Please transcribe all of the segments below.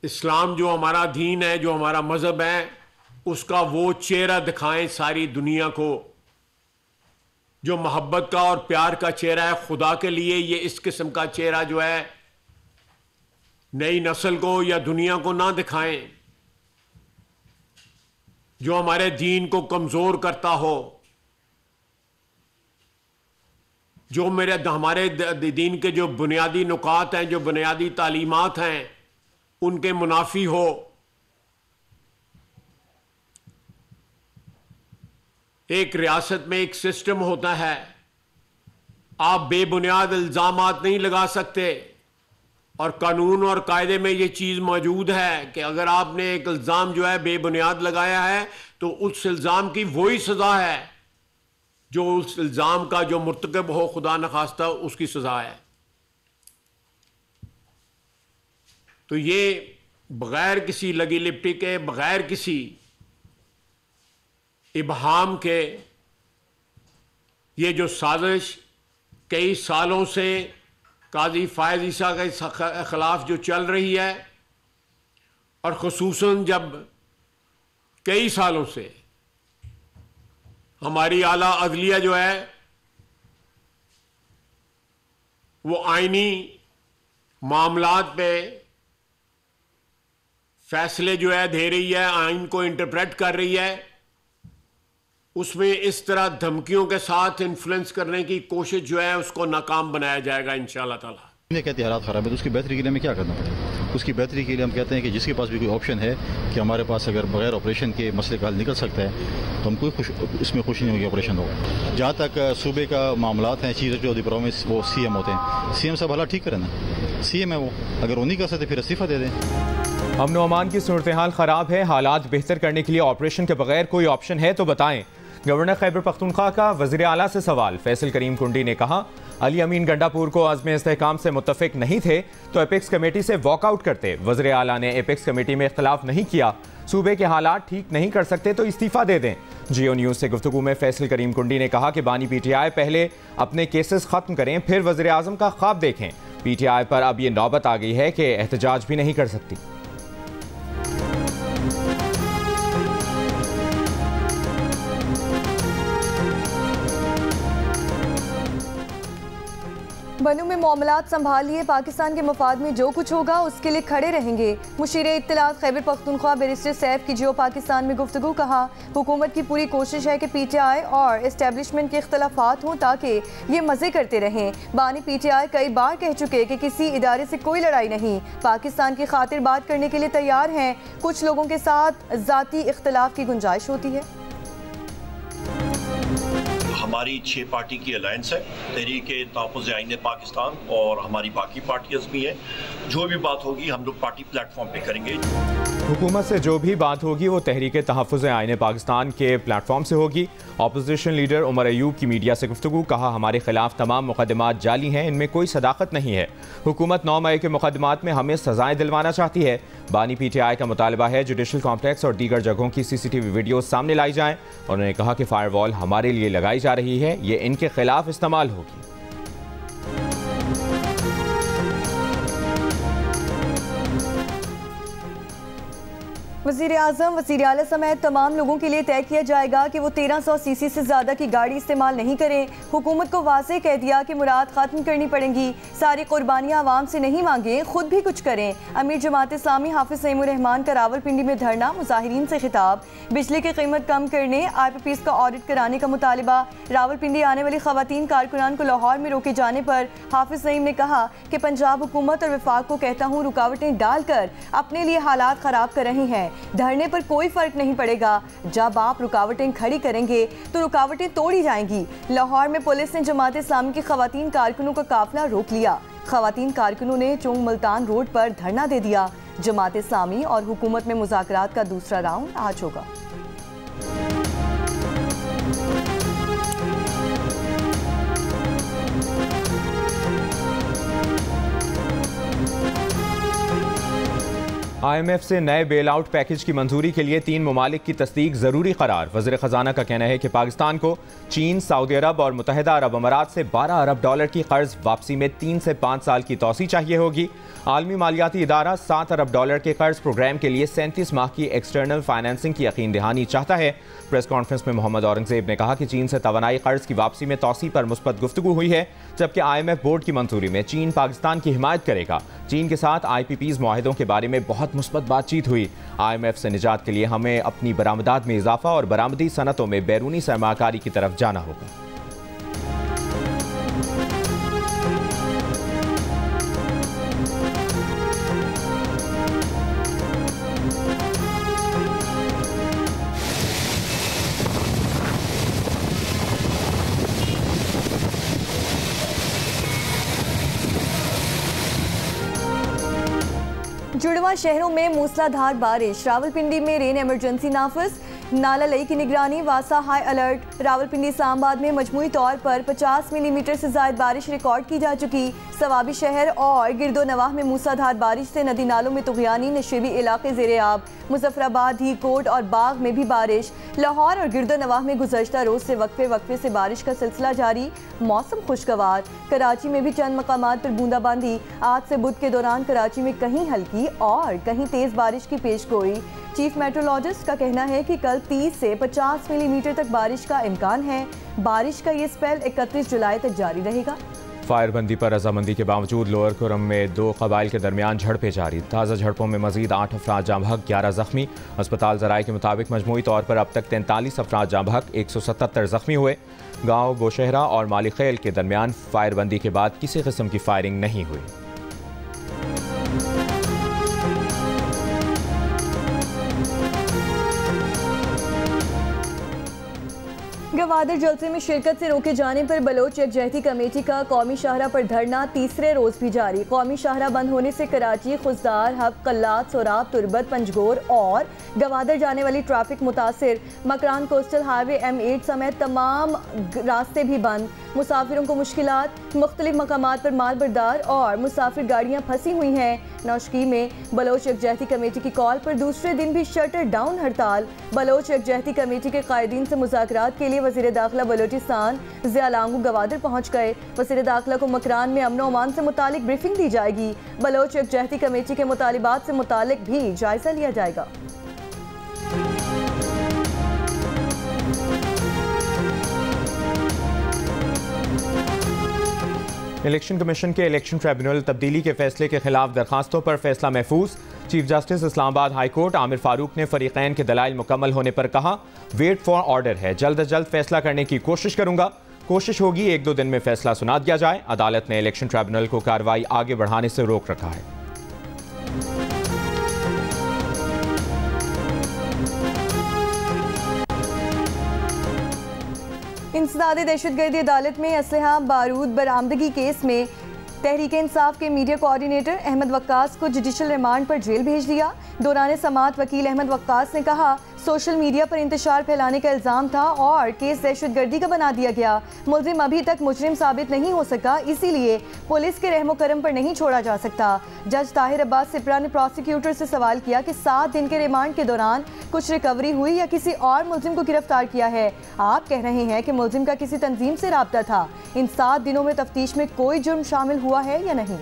इस्लाम जो हमारा दीन है, जो हमारा मज़हब है, उसका वो चेहरा दिखाएं सारी दुनिया को जो मोहब्बत का और प्यार का चेहरा है खुदा के लिए। ये इस किस्म का चेहरा जो है नई नस्ल को या दुनिया को ना दिखाएं जो हमारे दीन को कमज़ोर करता हो, जो हमारे दीन के जो बुनियादी नुकात हैं, जो बुनियादी तालीमात हैं, उनके मुनाफी हो। एक रियासत में एक सिस्टम होता है, आप बेबुनियाद इल्ज़ामात नहीं लगा सकते, और कानून और कायदे में ये चीज़ मौजूद है कि अगर आपने एक इल्ज़ाम जो है बेबुनियाद लगाया है तो उस इल्ज़ाम की वही सज़ा है जो उस इल्ज़ाम का जो मुर्तकब हो, खुदा न खास्ता, उसकी सज़ा है। तो ये बग़ैर किसी लगी लिपटी के, बग़ैर किसी इबहाम के, ये जो साजिश कई सालों से काजी फ़ायज़ ईसा के ख़िलाफ़ जो चल रही है, और ख़ुसूसन जब कई सालों से हमारी आला अदलिया जो है वो आईनी मामलात पे फैसले जो है दे रही है, आइन को इंटरप्रेट कर रही है, उसमें इस तरह धमकियों के साथ इन्फ्लुएंस करने की कोशिश जो है उसको नाकाम बनाया जाएगा इंशाअल्लाह ताला। ये कहते हैं हालात ख़राब है तो उसकी बेहतरी के लिए हमें क्या करना पड़ेगा? उसकी बेहतरी के लिए हम कहते हैं कि जिसके पास भी कोई ऑप्शन है कि हमारे पास अगर बगैर ऑपरेशन के मसले का हल निकल सकता है तो हम इसमें खुश नहीं होगी ऑपरेशन होगा। जहाँ तक सूबे का मामलात हैं, चीज़ जो प्रोमिस वो CM होते हैं, CM साहब हालात ठीक करें ना, CM है वो, अगर वो नहीं कर सकते फिर इस्तीफ़ा दे दें। अमन व अमान की सूरत हाल ख़राब है, हालात बेहतर करने के लिए ऑपरेशन के बगैर कोई ऑप्शन है तो बताएं। गवर्नर खैबर पख्तूनख्वा का वज़ीर आला से सवाल। फैसल करीम कुंडी ने कहा अली अमीन गंडापुर को अज़्म इस्तेहकाम से मुत्तफ़िक नहीं थे तो एपेक्स कमेटी से वॉकआउट करते। वज़ीर आला ने एपेक्स कमेटी में इख्तलाफ नहीं किया, सूबे के हालात ठीक नहीं कर सकते तो इस्तीफ़ा दे दें। जियो न्यूज़ से गुफ्तगू में फैसल करीम कुंडी ने कहा कि बानी PTI पहले अपने केसेस ख़त्म करें फिर वज़ीर आज़म का ख्वाब देखें। PTI पर अब ये नौबत आ गई है कि एहतजाज भी नहीं कर सकती। बनू में मामलात संभाल लिए, पाकिस्तान के मफाद में जो कुछ होगा उसके लिए खड़े रहेंगे। मुशीर इत्तलात खैबर पख्तूनख्वा बैरिस्टर सैफ की जियो पाकिस्तान में गुफ्तगू। कहा हुकूमत की पूरी कोशिश है कि PTI और इस्टेब्लिशमेंट के इख्तलाफात हों ताकि ये मज़े करते रहें। बानी PTI कई बार कह चुके कि किसी इदारे से कोई लड़ाई नहीं, पाकिस्तान की खातिर बात करने के लिए तैयार हैं। कुछ लोगों के साथ ज़ाती इख्तलाफ की गुंजाइश होती है। हमारी 6 पार्टी की अलायंस है, तहरीक-ए-तहफ़्फ़ुज़ आईन पाकिस्तान, और हमारी बाकी पार्टियाँ भी हैं। जो भी बात होगी हम लोग पार्टी प्लेटफॉर्म पे करेंगे। हुकूमत से जो भी बात होगी वो तहरीक-ए-तहफ़्फ़ुज़ आईन पाकिस्तान के प्लेटफॉर्म से होगी। अपोजिशन लीडर उमर अयूब की मीडिया से गुफ्तगू। कहा हमारे खिलाफ तमाम मुकदमात जाली हैं, इनमें कोई सदाकत नहीं है। हुकूमत 9 मई के मुकदमात में हमें सजाएं दिलवाना चाहती है। बानी PTI का मुतालबा है जुडिशल कॉम्प्लेक्स और दीगर जगहों की CCTV वीडियो सामने लाई जाएं। उन्होंने कहा कि फायरवॉल हमारे लिए लगाई जा रही है, ये इनके खिलाफ इस्तेमाल होगी। वज़ीर आज़म वज़ीर आला समेत तमाम लोगों के लिए तय किया जाएगा कि वो 1300 CC से ज़्यादा की गाड़ी इस्तेमाल नहीं करें। हुकूमत को वाज़ेह कह दिया कि मुराद ख़त्म करनी पड़ेंगी, सारी कुर्बानियाँ आवाम से नहीं मांगें, खुद भी कुछ करें। अमीर जमात इस्लामी हाफिज़ सईमुर रहमान का रावलपिंडी में धरना, मुज़ाहिरीन से खिताब। बिजली की कीमत कम करने, IPPs का ऑडिट कराने का मुतालिबा। रावलपिंडी आने वाली ख़वातीन कारकुनान को लाहौर में रोके जाने पर हाफिज़ सईम ने कहा कि पंजाब हुकूमत और वफाक को कहता हूँ रुकावटें डालकर अपने लिए हालात ख़राब कर रही हैं। धरने पर कोई फर्क नहीं पड़ेगा, जब आप रुकावटें खड़ी करेंगे तो रुकावटें तोड़ी जाएंगी। लाहौर में पुलिस ने जमात इस्लामी की खवातीन कारकुनों का काफिला रोक लिया। खवातीन कारकुनों ने चोंग मुल्तान रोड पर धरना दे दिया। जमात इस्लामी और हुकूमत में मुज़ाकरात का दूसरा राउंड आज होगा। IMF से नए बेल आउट पैकेज की मंजूरी के लिए 3 ममालिक की तस्दीक ज़रूरी करार। वज़ीर ख़जाना का कहना है कि पाकिस्तान को चीन, सऊदी अरब और मुत्तहिदा अरब अमारात से $12 अरब की कर्ज वापसी में 3 से 5 साल की तौसी चाहिए होगी। आलमी मालियाती इदारा $7 अरब के कर्ज प्रोग्राम के लिए 37 माह की एक्सटर्नल फाइनेंसिंग की यकीन दहानी चाहता है। प्रेस कॉन्फ्रेंस में मोहम्मद औरंगजेब ने कहा कि चीन से तवानाई कर्ज की वापसी में तौसी पर मुस्बत गुफ्तगू हुई है, जबकि IMF बोर्ड की मंजूरी में चीन पाकिस्तान की हिमायत करेगा। चीन के साथ IPPs मुआहिदों के बारे में बहुत मुस्बत बातचीत हुई। IMF से निजात के लिए हमें अपनी बरामदात में इजाफा और बरामदी सनतों में बैरूनी सरमाकारी की तरफ जाना होगा। जुड़वा शहरों में मूसलाधार बारिश। रावलपिंडी में रेन इमरजेंसी नाफिज, नाला लई की निगरानी, वासा हाई अलर्ट। रावलपिंडी इस्लामाबाद में मजमूई तौर पर 50 मिलीमीटर से ज्यादा बारिश रिकॉर्ड की जा चुकी। सवाबी शहर और गिरदो नवाह में मूसलाधार बारिश से नदी नालों में तुगयानी, नशेबी इलाके ज़ेरे आब। मुजफ्फराबाद, हीकोट और बाग में भी बारिश। लाहौर और गिरदो नवाह में गुज़श्ता रोज से वक्फे से बारिश का सिलसिला जारी। मौसम खुशगवार। कराची में भी चंद मकामात पर बूंदाबांदी। आज से बुध के दौरान कराची में कहीं हल्की और कहीं तेज बारिश की पेशगोई। चीफ मेट्रोलॉजिस्ट का कहना है कि कल 30 से 50 मिलीमीटर तक बारिश का इम्कान है। बारिश का ये स्पेल 31 जुलाई तक जारी रहेगा। फायरबंदी पर रजामंदी के बावजूद लोअर कुरम में 2 कबाइल के दरमियान झड़पें जारी। ताज़ा झड़पों में मजीद 8 अफराद जाँ बहक, 11 जख्मी। अस्पताल ज़राए के मुताबिक मजमूई तौर पर अब तक 43 अफराद जाँ बहक, 177 जख्मी हुए। गाँव बोशहरा और मालिखेल के दरमियान फायरबंदी के बाद किसी किस्म की फायरिंग नहीं हुई। गवादर जलसे में शिरकत से रोके जाने पर बलोच यकजहती कमेटी का कौमी शाहरा पर धरना तीसरे रोज भी जारी। कौमी शाहरा बंद होने से कराची, खुजदार, हब, कल्लात, सोराब, तुरबत, पंजगोर और गवादर जाने वाली ट्रैफिक मुतासिर। मकरान कोस्टल हाईवे M8 समेत तमाम रास्ते भी बंद। मुसाफिरों को मुश्किलात। मुख्तलिफ मकामात पर माल बरदार और मुसाफिर गाड़ियाँ फंसी हुई हैं। नौशकी में बलोच यकजहती कमेटी की कॉल पर दूसरे दिन भी शटर डाउन हड़ताल। बलोच यकजहती कमेटी के कायदीन से मुज़ाकरात के लिए वज़ीर दाखिला बलोचिस्तान ज़िया लांगू गवादर पहुँच गए। वज़ीर दाखिला को मकरान में अमन अमान से मुतालिक ब्रीफिंग दी जाएगी। बलोच यकजहती कमेटी के मुतालिबात से मुतालिक भी जायजा लिया जाएगा। इलेक्शन कमीशन के इलेक्शन ट्रिब्यूनल तब्दीली के फैसले के खिलाफ दरखास्तों पर फैसला महफूज। Chief justice Islamabad high court Aamir Farooq ने फरीकैन के दलाइल मुकम्मल होने पर कहा, वेट फॉर ऑर्डर है, जल्द अज जल्द फैसला करने की कोशिश करूंगा। कोशिश होगी 1-2 दिन में फैसला सुना दिया जाए। अदालत ने इलेक्शन ट्रिब्यूनल को कार्रवाई आगे बढ़ाने से रोक रखा है। इंसदाद दहशतगर्दी अदालत में असलहा बारूद बरामदगी केस में तहरीक इंसाफ के मीडिया कोऑर्डिनेटर अहमद वक्कास को जुडिशल रिमांड पर जेल भेज दिया। दौरान समाअत वकील अहमद वक्कास ने कहा, सोशल मीडिया पर इंतशार फैलाने का इल्ज़ाम था और केस दहशतगर्दी का बना दिया गया। मुलजिम अभी तक मुजरिम साबित नहीं हो सका, इसीलिए पुलिस के रहमो करम पर नहीं छोड़ा जा सकता। जज ताहिर अब्बास सिप्रा ने प्रोसिक्यूटर से सवाल किया कि 7 दिन के रिमांड के दौरान कुछ रिकवरी हुई या किसी और मुलजिम को गिरफ्तार किया है। आप कह रहे हैं कि मुलजिम का किसी तंजीम से राब्ता था। इन 7 दिनों में तफ्तीश में कोई जुर्म शामिल हुआ है या नहीं?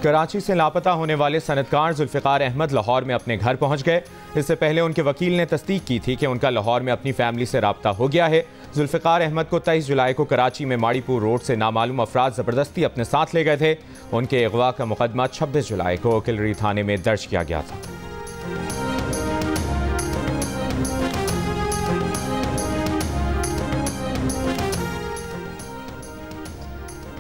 कराची से लापता होने वाले सनतकार जुल्फ़िकार अहमद लाहौर में अपने घर पहुंच गए। इससे पहले उनके वकील ने तस्दीक की थी कि उनका लाहौर में अपनी फैमिली से राब्ता हो गया है। जुल्फ़िकार अहमद को 23 जुलाई को कराची में माड़ीपुर रोड से नामालूम अफराद ज़बरदस्ती अपने साथ ले गए थे। उनके अगवा का मुकदमा 26 जुलाई को किलरी थाने में दर्ज किया गया था।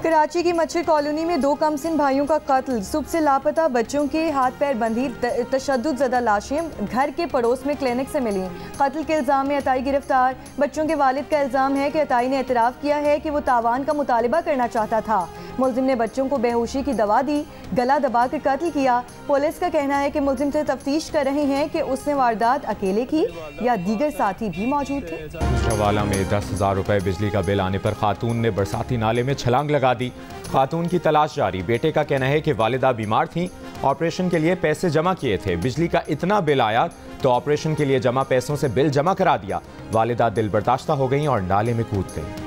कराची की मच्छर कॉलोनी में 2 कमसिन भाइयों का कत्ल। सुबह से लापता बच्चों के हाथ पैर बंधी, तशद्दुद ज़दा लाशें घर के पड़ोस में क्लिनिक से मिली। कत्ल के इल्ज़ाम में अताई गिरफ्तार। बच्चों के वालिद का इल्ज़ाम है कि अताई ने एतराफ़ किया है कि वो तावान का मुतालिबा करना चाहता था। मुलजिम ने बच्चों को बेहोशी की दवा दी, गला दबाकर कत्ल किया। पुलिस का कहना है कि मुलजिम से तफ्तीश कर रहे हैं कि उसने वारदात अकेले की या दीगर साथी भी मौजूद थे। गुजरांवाला में 10,000 रुपए बिजली का बिल आने पर खातून ने बरसाती नाले में छलांग लगा दी। खातून की तलाश जारी। बेटे का कहना है कि वालिदा बीमार थीं, ऑपरेशन के लिए पैसे जमा किए थे। बिजली का इतना बिल आया तो ऑपरेशन के लिए जमा पैसों से बिल जमा करा दिया। वालिदा दिल बर्दाश्ता हो गई और नाले में कूद गई।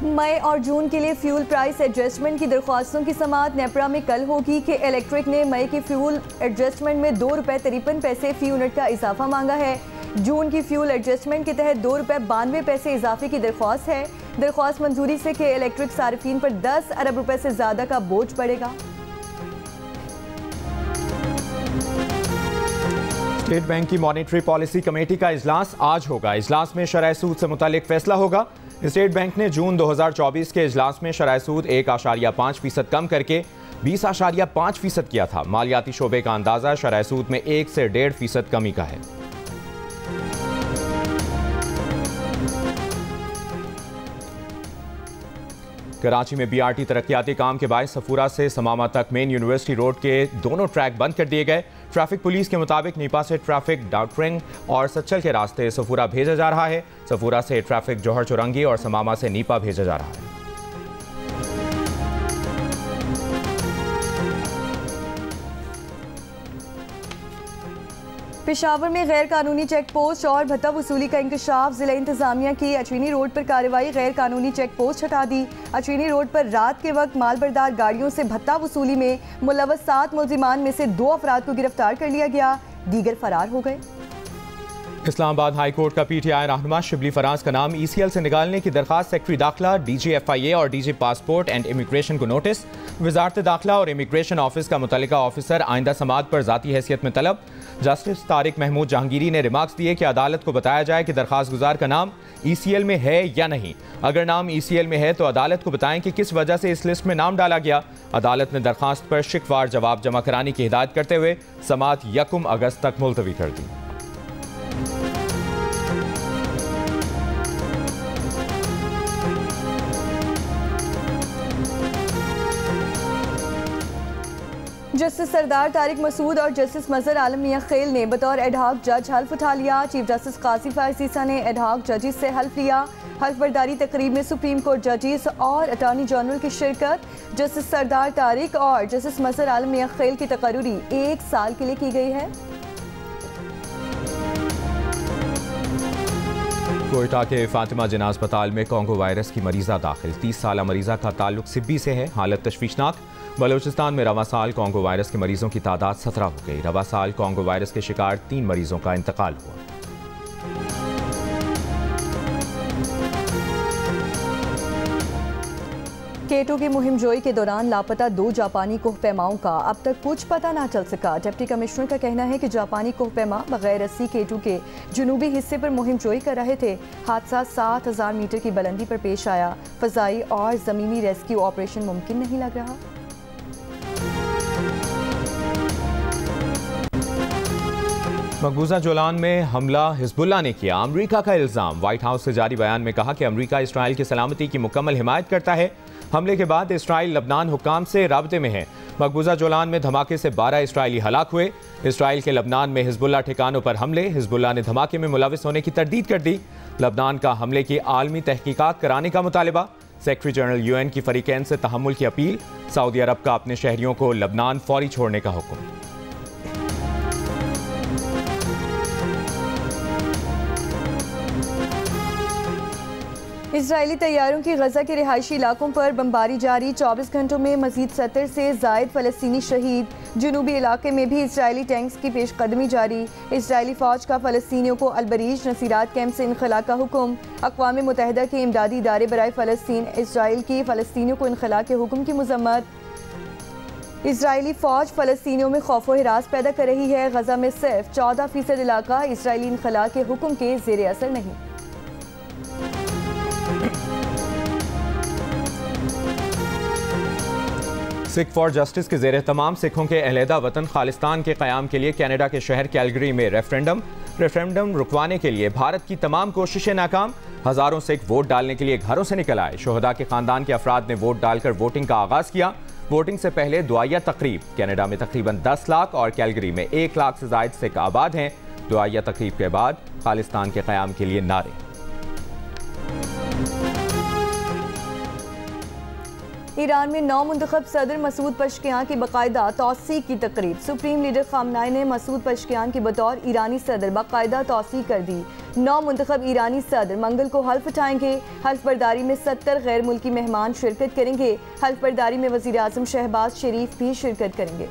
मई और जून के लिए फ्यूल प्राइस एडजस्टमेंट की दरख्वास्तों की समाअत नेपरा में कल होगी कि इलेक्ट्रिक ने मई के फ्यूल एडजस्टमेंट में ₹2.53 फी यूनिट का इजाफा मांगा है। जून की फ्यूल एडजस्टमेंट के तहत ₹2.92 इजाफे की दरख्वास्त है। दरख्वास्त मंजूरी से के इलेक्ट्रिक सार्फिन पर 10 अरब रुपए से ज्यादा का बोझ पड़ेगा। स्टेट बैंक की मॉनेटरी पॉलिसी कमेटी का इजलास आज होगा। इजलास में शरह सूद से मुतालिक फैसला होगा। स्टेट बैंक ने जून 2024 के इजलास में शरह सूद 1.5% कम करके 20.5% किया था। मालियाती शोबे का अंदाजा शरह सूद में 1 से 1.5% कमी का है। कराची में बीआरटी तरक्याती काम के बायस सफूरा से समामा तक मेन यूनिवर्सिटी रोड के दोनों ट्रैक बंद कर दिए गए। ट्रैफिक पुलिस के मुताबिक नीपा से ट्रैफिक डाउटरिंग और सच्चल के रास्ते सफूरा भेजा जा रहा है। सफूरा से ट्रैफिक जौहर चुरंगी और समामा से नीपा भेजा जा रहा है। पेशावर में गैर कानूनी चेक पोस्ट और भत्ता वसूली का इंकशाफ। जिला इंतजामिया की अचवीनी रोड पर कार्रवाई। गैर कानूनी चेक पोस्ट हटा दी। अचवीनी रोड पर रात के वक्त मालबरदार गाड़ियों से भत्ता वसूली में मुलव्वस 7 मुलजिमान में से 2 अफराद को गिरफ्तार कर लिया गया, दीगर फरार हो गए। इस्लामाबाद हाई कोर्ट का पीटीआई रहनुमा शिबली फराज का नाम ईसीएल से निकालने की दरखास्त सेक्रेटरी दाखिला, डीजी एफआईए और डीजी पासपोर्ट एंड इमिग्रेशन को नोटिस। वजारत दाखिला और इमिग्रेशन ऑफिस का मुतल्लिका ऑफिसर आइंदा समाअत पर जाती हैसियत में तलब। जस्टिस तारिक महमूद जहांगीरी ने रिमार्क्स दिए कि अदालत को बताया जाए कि दरखास्त गुजार का नाम ईसीएल में है या नहीं। अगर नाम ईसीएल में है तो अदालत को बताएं कि किस वजह से इस लिस्ट में नाम डाला गया। अदालत ने दरखास्त पर शिकवार जवाब जमा कराने की हिदायत करते हुए समाअत 1 अगस्त तक मुलतवी कर दी। जस्टिस सरदार तारिक मसूद और जस्टिस मजहर आलम मियां खेल ने बतौर एडहॉक जज हल्फ उठा लिया। चीफ जस्टिस काजी फायसीसा ने एडहॉक जजेस से हल्फ लिया। हल्फ बर्दारी तकरीब में सुप्रीम कोर्ट जजेस और अटॉर्नी जनरल की शिरकत। जस्टिस सरदार तारिक और जस्टिस मजहर आलम मियां खेल की तकर्री 1 साल के लिए की गई है। कोयटा के फातिमा जिना अस्पताल में कोंगो वायरस की मरीजा दाखिल। 30 साल मरीजा का ताल्लुक सिब्बी से है, हालत तशवीशनाक। बलूचिस्तान में रवा साल कोंगो वायरस के मरीजों की तादाद 17 हो गई। रवा साल कोंगो वायरस के शिकार 3 मरीजों का इंतकाल हुआ। केटो की मुहिम जोई के दौरान लापता 2 जापानी कोहपैमाओं का अब तक कुछ पता ना चल सका। डिप्टी कमिश्नर का कहना है कि जापानी कोहपैमा बगैर रस्सी केटो के जुनूबी हिस्से पर मुहिम जोई कर रहे थे। हादसा 7000 मीटर की बुलंदी पर पेश आया। फजाई और ज़मीनी रेस्क्यू ऑपरेशन मुमकिन नहीं लग रहा। मकबूजा जोलान में हमला हिजबुल्लाह ने किया, अमरीका का इल्ज़ाम। व्हाइट हाउस से जारी बयान में कहा कि अमरीका इसराइल की सलामती की मुकम्मल हिमायत करता है। हमले के बाद इसराइल लबनान हुक्काम से राब्ते में है। मकबूजा जोलान में धमाके से 12 इसराइली हलाक हुए। इसराइल के लबनान में हिजबुल्लाह ठिकानों पर हमले। हिजबुल्लाह ने धमाके में मुलविस होने की तरदीद कर दी। लबनान का हमले की आलमी तहकीकात कराने का मुतालबा। सेक्रेटरी जनरल यूएन की फरीकैन से तहम्मुल की अपील। सऊदी अरब का अपने शहरियों को लबनान फौरी छोड़ने का हुक्म। इजरायली तैयारों की गजा के रिहायशी इलाकों पर बमबारी जारी। 24 घंटों में मजीद 70 से जायद फलस्तीनी शहीद। जुनूबी इलाके में भी इजरायली टैंक्स की पेशकदमी जारी। इजरायली फौज का फलस्तीनियों को अलबरीज नसीरात कैंप से इनखला का हुक्म। अक़वाम मुत्तहिदा के इमदादी इदारे बराए फ़लस्तीन इजराइल की फ़लस्तीनियों को इनखला के हुक्म की मजम्मत। इजरायली फौज फ़लस्तीनियों में खौफ व हिरास पैदा कर रही है। गजा में सिर्फ 14% इलाका इजरायली इनखला के हुक्म के ज़ेरे असर नहीं। सिख फॉर जस्टिस के ज़ेर तमाम सिखों के अलहदा वतन खालिस्तान के क़याम के लिए कनाडा के शहर कैलगरी में रेफरेंडम रुकवाने के लिए भारत की तमाम कोशिशें नाकाम। हज़ारों सिख वोट डालने के लिए घरों से निकल आए। शोहदा के ख़ानदान के अफराद ने वोट डालकर वोटिंग का आगाज़ किया। वोटिंग से पहले दुआया तकरीब। कनाडा में तकरीबन 10 लाख और कैलगरी में 1 लाख से ज़ायद सिख आबाद हैं। दुआया तकरीब के बाद खालिस्तान के क़याम के लिए नारे। ईरान में नौ मुंतखब सदर मसूद पशकियान की बाकायदा तौसीक की तकरीब। सुप्रीम लीडर खामनाई ने मसूद पशकियान की बतौर ईरानी सदर बाकायदा तौसीक कर दी। 9 मुंतखब ईरानी सदर मंगल को हल्फ उठाएंगे। हल्फ बर्दारी में 70 गैर मुल्की मेहमान शिरकत करेंगे। हल्फ बर्दारी में वज़ीर आज़म शहबाज शरीफ भी शिरकत करेंगे।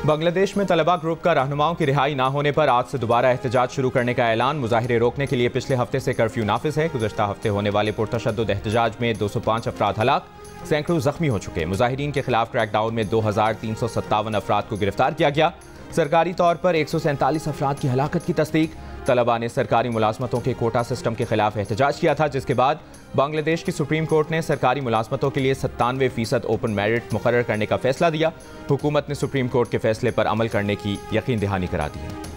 बांग्लादेश में तलबा ग्रुप का रहनुमाओं की रिहाई ना होने पर आज से दोबारा एहतजाज शुरू करने का ऐलान। मुजाहिरे रोकने के लिए पिछले हफ्ते से कर्फ्यू नाफिज है। गुज़श्ता हफ्ते होने वाले पुरतशद्दुद एहतजाज में 205 अफराद हलाक, सैकड़ों जख्मी हो चुके। मुजाहिरीन के खिलाफ क्रैकडाउन में 2357 अफराद को गिरफ्तार किया गया। सरकारी तौर पर 147 अफराद की हलाकत की तस्दीक। तलबा ने सरकारी मुलाजमतों के कोटा सिस्टम के खिलाफ एहतजाज किया था, जिसके बाद बांग्लादेश की सुप्रीम कोर्ट ने सरकारी मुलाजमतों के लिए 97% ओपन मेरिट मुकर्रर करने का फैसला दिया। हुकूमत ने सुप्रीम कोर्ट के फैसले पर अमल करने की यकीन दहानी करा दी है।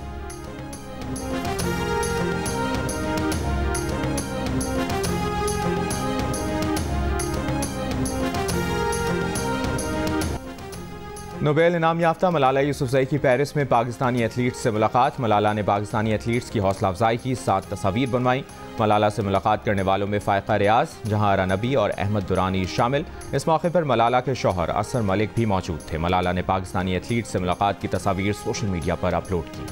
नोबेल इनाम याफ्ता मलाला यूसुफजई की पेरिस में पाकिस्तानी एथलीट्स से मुलाकात। मलाला ने पाकिस्तानी एथलीट्स की हौसला अफजाई की, 7 तस्वीर बनवाई। मलाला से मुलाकात करने वालों में फ़ायका रियाज, जहांआरा नबी और अहमद दुरानी शामिल। इस मौके पर मलाला के शौहर असर मलिक भी मौजूद थे। मलाला ने पाकिस्तानी एथलीट्स से मुलाकात की तस्वीर सोशल मीडिया पर अपलोड की।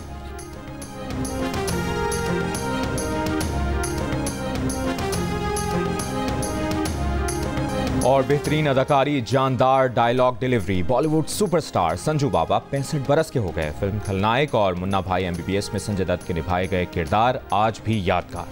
और बेहतरीन अदाकारी, जानदार dialogue delivery. Bollywood superstar Sanju Baba 65 बरस के हो गए। फिल्म खलनायक और मुन्ना भाई MBBS में संजय दत्त के निभाए गए किरदार आज भी यादगार।